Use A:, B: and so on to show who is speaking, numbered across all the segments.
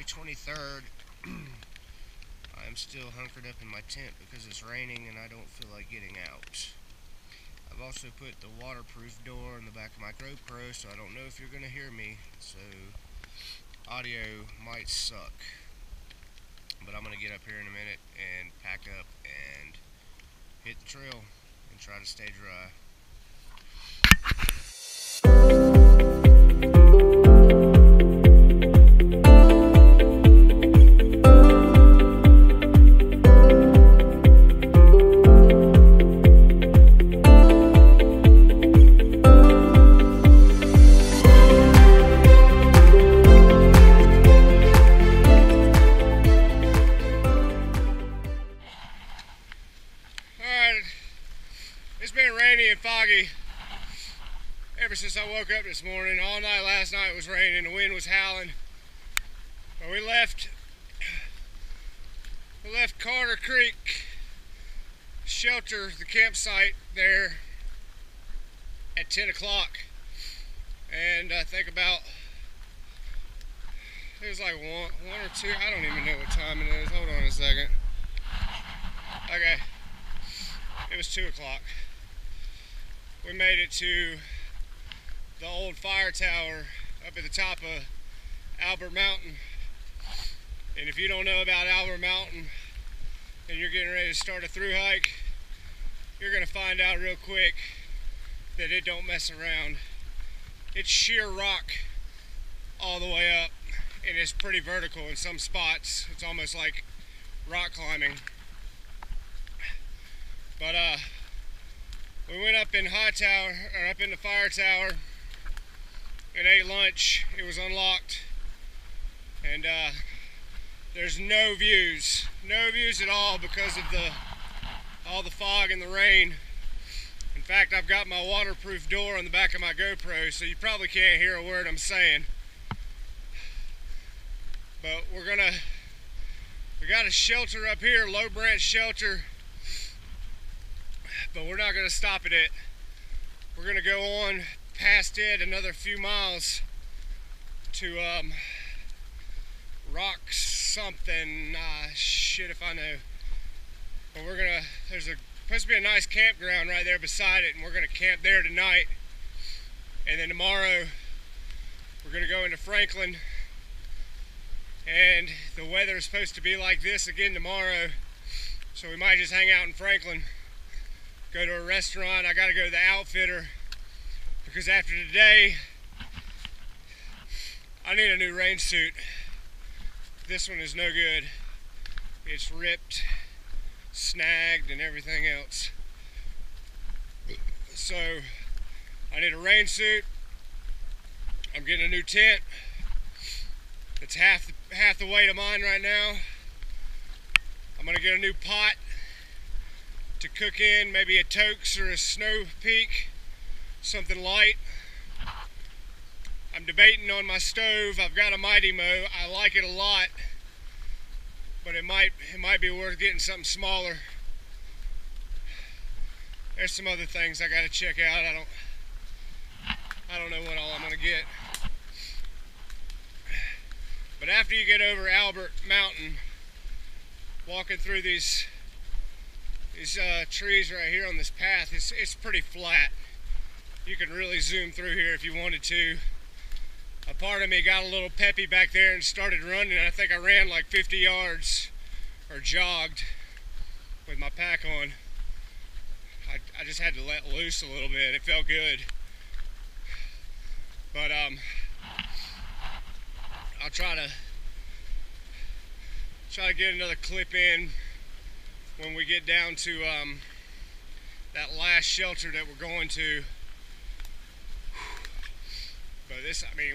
A: 23rd. I'm still hunkered up in my tent because it's raining and I don't feel like getting out. I've also put the waterproof door in the back of my GoPro, so I don't know if you're going to hear me, so audio might suck. But I'm going to get up here in a minute and pack up and hit the trail and try to stay dry. It's been rainy and foggy ever since I woke up this morning. All night last night it was raining, the wind was howling. But we left Carter Creek shelter, the campsite there, at 10 o'clock. And I think about, it was like one or two, I don't even know what time it is. Hold on a second. Okay, it was 2 o'clock. We made it to the old fire tower up at the top of Albert Mountain. And if you don't know about Albert Mountain and you're getting ready to start a through hike, you're gonna find out real quick that it don't mess around. It's sheer rock all the way up, and it's pretty vertical in some spots. It's almost like rock climbing. But we went up in up in the fire tower and ate lunch. It was unlocked, and there's no views at all because of all the fog and the rain. In fact, I've got my waterproof door on the back of my GoPro, so you probably can't hear a word I'm saying. But we got a shelter up here, low branch shelter. But we're not going to stop at it. We're going to go on past it another few miles to rock something. Shit if I know. But there's supposed to be a nice campground right there beside it, and we're going to camp there tonight. And then tomorrow we're going to go into Franklin, and the weather is supposed to be like this again tomorrow, so we might just hang out in Franklin. Go to a restaurant. I gotta go to the outfitter because after today I need a new rain suit. This one is no good. It's ripped, snagged, and everything else. So I need a rain suit. I'm getting a new tent. It's half the weight of mine right now. I'm gonna get a new pot to cook in, maybe a Tokes or a Snow Peak, something light. I'm debating on my stove. I've got a Mighty Mo. I like it a lot, but it might be worth getting something smaller. There's some other things I gotta check out. I don't know what all I'm gonna get. But after you get over Albert Mountain, walking through these trees right here on this path, it's pretty flat. You can really zoom through here if you wanted to. A part of me got a little peppy back there and started running. I think I ran like 50 yards or jogged with my pack on. I just had to let loose a little bit. It felt good. But I'll try to get another clip in when we get down to that last shelter that we're going to. But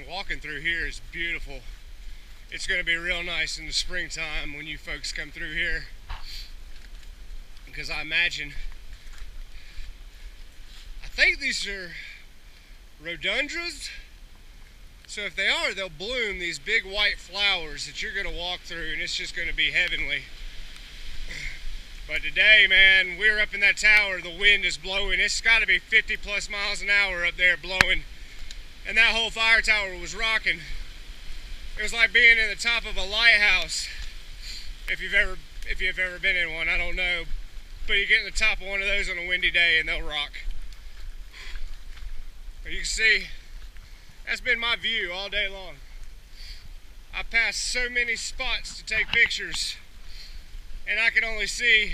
A: walking through here is beautiful. It's going to be real nice in the springtime when you folks come through here, because I think these are rhododendrons. So if they are, they'll bloom these big white flowers that you're going to walk through, and it's just going to be heavenly. But today, man, we're up in that tower, the wind is blowing. It's got to be 50 plus miles an hour up there blowing. And that whole fire tower was rocking. It was like being in the top of a lighthouse. If you've ever been in one, I don't know, but you get in the top of one of those on a windy day and they'll rock. But you can see that's been my view all day long. I passed so many spots to take pictures, and I could only see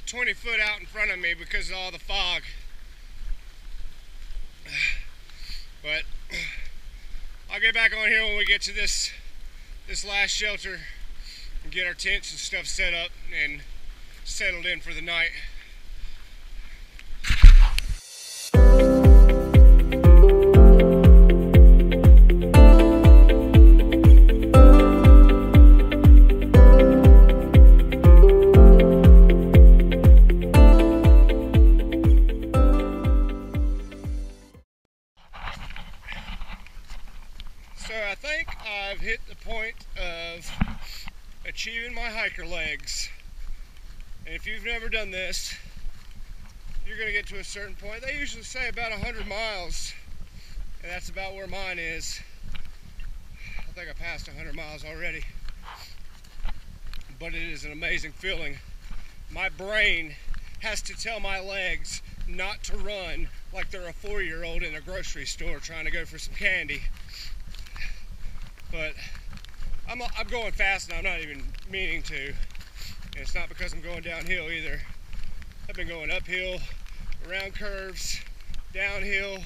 A: 20 foot out in front of me because of all the fog. But I'll get back on here when we get to this last shelter and get our tents and stuff set up and settled in for the night. So I think I've hit the point of achieving my hiker legs. And if you've never done this, you're going to get to a certain point. They usually say about 100 miles, and that's about where mine is. I think I passed 100 miles already. But it is an amazing feeling. My brain has to tell my legs not to run like they're a 4-year-old in a grocery store trying to go for some candy. But I'm going fast and I'm not even meaning to. And it's not because I'm going downhill either. I've been going uphill, around curves, downhill,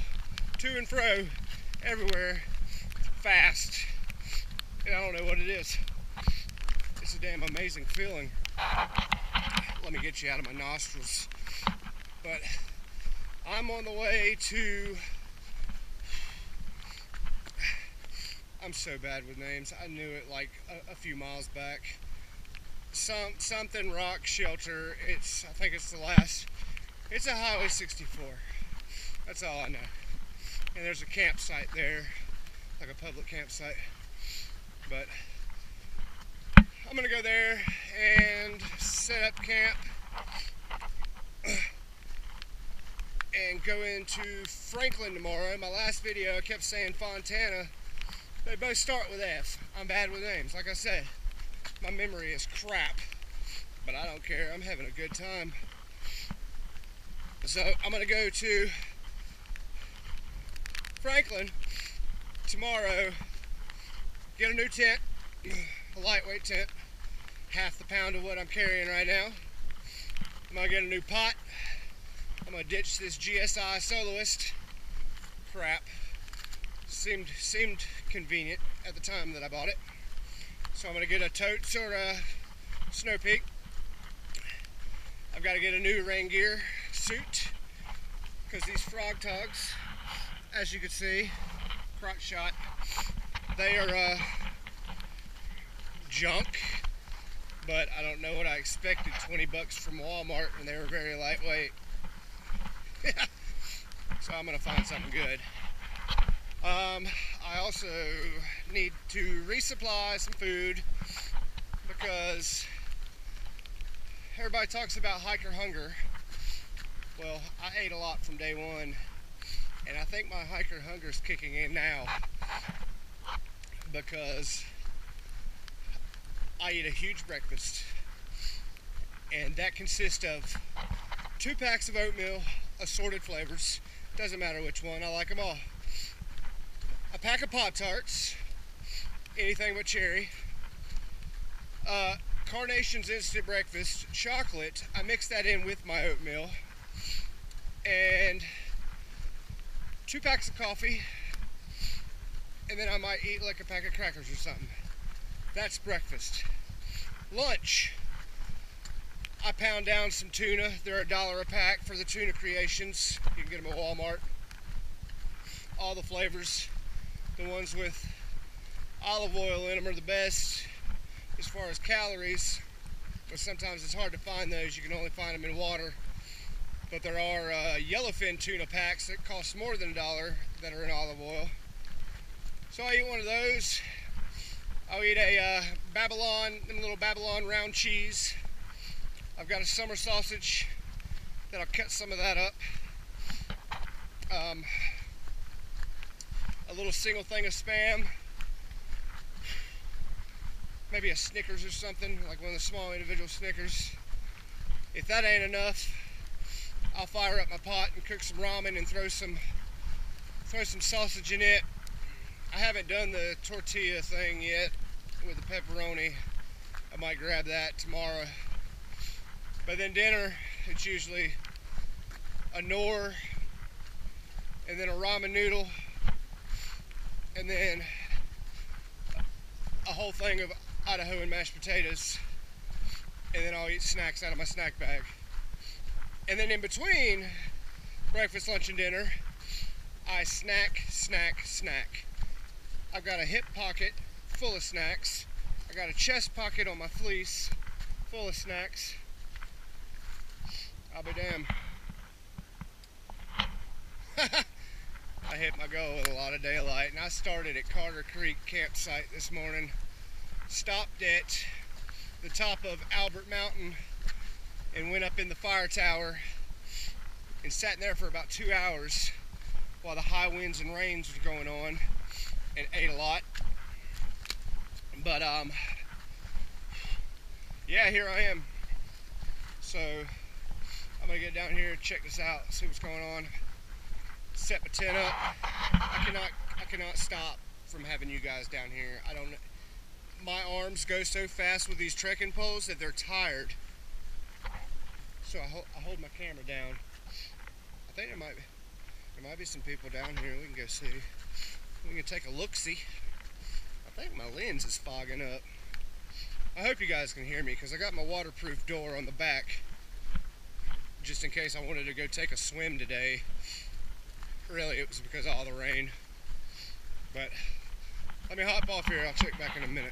A: to and fro, everywhere, fast. And I don't know what it is. It's a damn amazing feeling. Let me get you out of my nostrils. But I'm on the way to... I'm so bad with names. I knew it like a few miles back. Something rock shelter. I think it's the last. It's a Highway 64. That's all I know. And there's a campsite there, like a public campsite. But I'm gonna go there and set up camp and go into Franklin tomorrow. In my last video, I kept saying Fontana. They both start with F. I'm bad with names. Like I said, my memory is crap, but I don't care. I'm having a good time. So I'm gonna go to Franklin tomorrow, get a new tent, a lightweight tent, half the pound of what I'm carrying right now. I'm gonna get a new pot. I'm gonna ditch this GSI Soloist crap. Seemed convenient at the time that I bought it. So I'm gonna get a totes or a Snow Peak. I've got to get a new rain gear suit because these frog togs, as you can see, crotch shot, they are junk, but I don't know what I expected. 20 bucks from Walmart, and they were very lightweight. So I'm gonna find something good. I also need to resupply some food because everybody talks about hiker hunger. Well, I ate a lot from day one, and I think my hiker hunger is kicking in now because I eat a huge breakfast, and that consists of 2 packs of oatmeal, assorted flavors, doesn't matter which one, I like them all. A pack of Pop-Tarts, anything but cherry, Carnation's Instant Breakfast, chocolate, I mix that in with my oatmeal, and 2 packs of coffee, and then I might eat like a pack of crackers or something. That's breakfast. Lunch, I pound down some tuna. They're $1 a pack for the Tuna Creations. You can get them at Walmart. All the flavors. The ones with olive oil in them are the best as far as calories, but sometimes it's hard to find those. You can only find them in water. But there are yellowfin tuna packs that cost more than $1 that are in olive oil. So I eat one of those. I'll eat a them little Babylon round cheese. I've got a summer sausage that I'll cut some of that up. A little single thing of Spam, maybe a Snickers or something, like one of the small individual Snickers. If that ain't enough, I'll fire up my pot and cook some ramen and throw some sausage in it. I haven't done the tortilla thing yet with the pepperoni. I might grab that tomorrow. But then dinner, it's usually a nor, and then a ramen noodle, and then a whole thing of Idahoan mashed potatoes, and then I'll eat snacks out of my snack bag. And then in between breakfast, lunch, and dinner, I snack. I've got a hip pocket full of snacks. I got a chest pocket on my fleece full of snacks. I'll be damned. I hit my goal with a lot of daylight, and I started at Carter Creek campsite this morning. Stopped at the top of Albert Mountain and went up in the fire tower and sat in there for about 2 hours while the high winds and rains were going on, and ate a lot. But yeah, here I am. So I'm gonna get down here, check this out, see what's going on, set my tent up. I cannot stop from having you guys down here. I don't know. My arms go so fast with these trekking poles that they're tired. So I hold my camera down. I think there might be some people down here. We can go see. We can take a look-see. I think my lens is fogging up. I hope you guys can hear me because I got my waterproof door on the back just in case I wanted to go take a swim today. Really, it was because of all the rain. But let me hop off here. I'll check back in a minute.